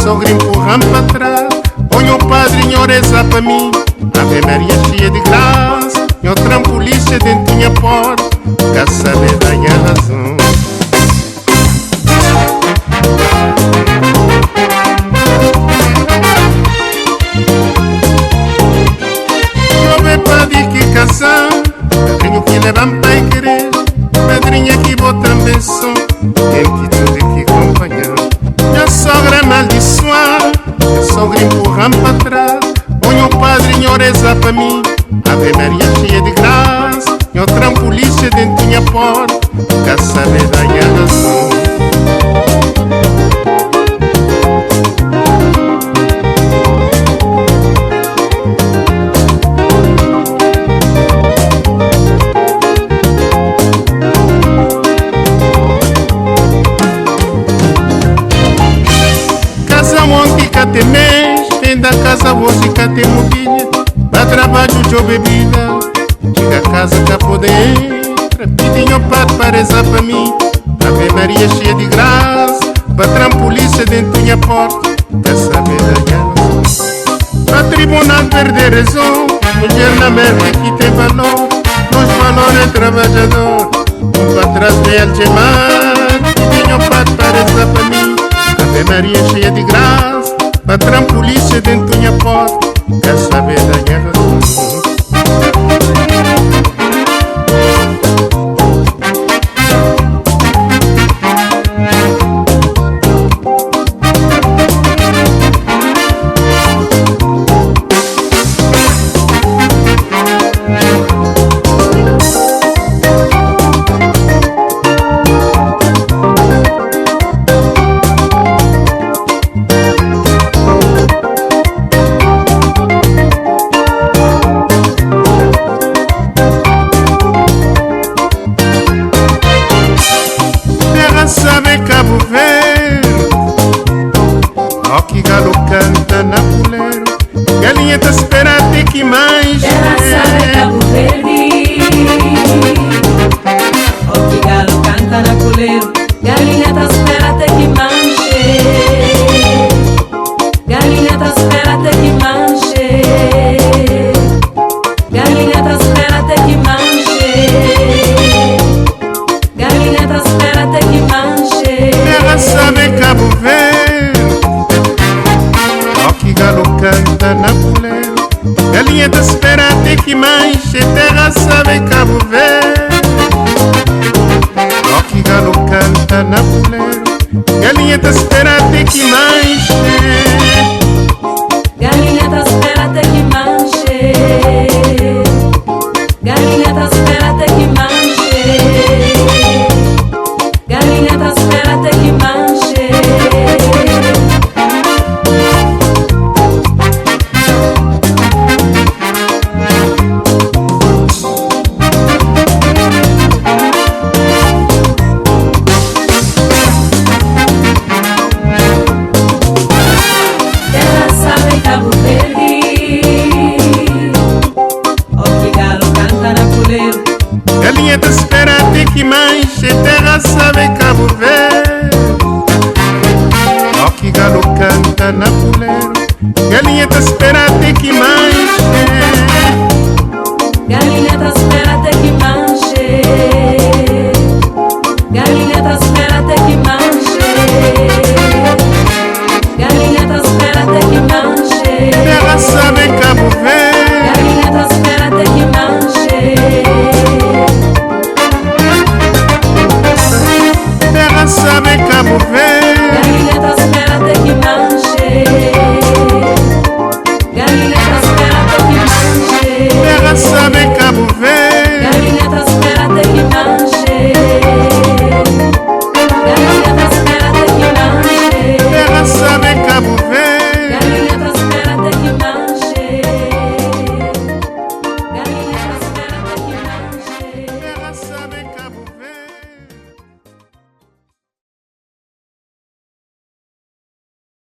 sogra empurrando para trás. Olha o padrinho reza para mim, Ave Maria cheia de graça. Eu trampoliste dentro da minha porta, quer saber da minha razão. Jovem padre que casar, padrinho que leva para a igreja, padrinha que bota benção, tem que tudo que acompanhar. Minha sogra amaldiçoada, minha sogra empurrando para trás. Olha o padrinho reza para mim, Ave Maria cheia de graça. Eu trampoliste dentro da minha porta, quer saber da minha razão. Tem mês, tem da casa você que tem mobília, dá trabalho de bebida, chega a casa que pode entrar, pedinho para rezar para mim, Ave Maria cheia de graça, para trampolice dentro da minha porta, quer saber da guerra. Para tribunal perder razão, mulher na merda que tem valor, nós valor é trabalhador, para trás de algemar, pedinho para rezar para mim, Ave Maria cheia de graça, para trampolice dentro da minha porta, quer saber da guerra. Sabe Cabo Verde, ó que galo canta na puleiro, galinha tá espera até que mais. Ela sabe Cabo Verde, ó que galo canta na puleiro, galinha tá espera até que manche, galinha tá espera até que manche, galinha tá espera até que manche, galinha tá espera até que manche. Ela sabe Cabo Verde, ó que galo canta na puleiro, galinha tá espera até que manche. Terra sabe Cabo Verde, ó que galo canta na puleiro, galinha tá espera até que manche, galinha tá espera até que manche, galinha tá espera até que manche, galinha tá espera até que manche. Ela sabe Cabo Verde, ó que galo canta na puleiro, galinha tá espera até que manche. Terra sabe Cabo Verde, ó que galo canta na puleiro, galinha tá espera até que manche.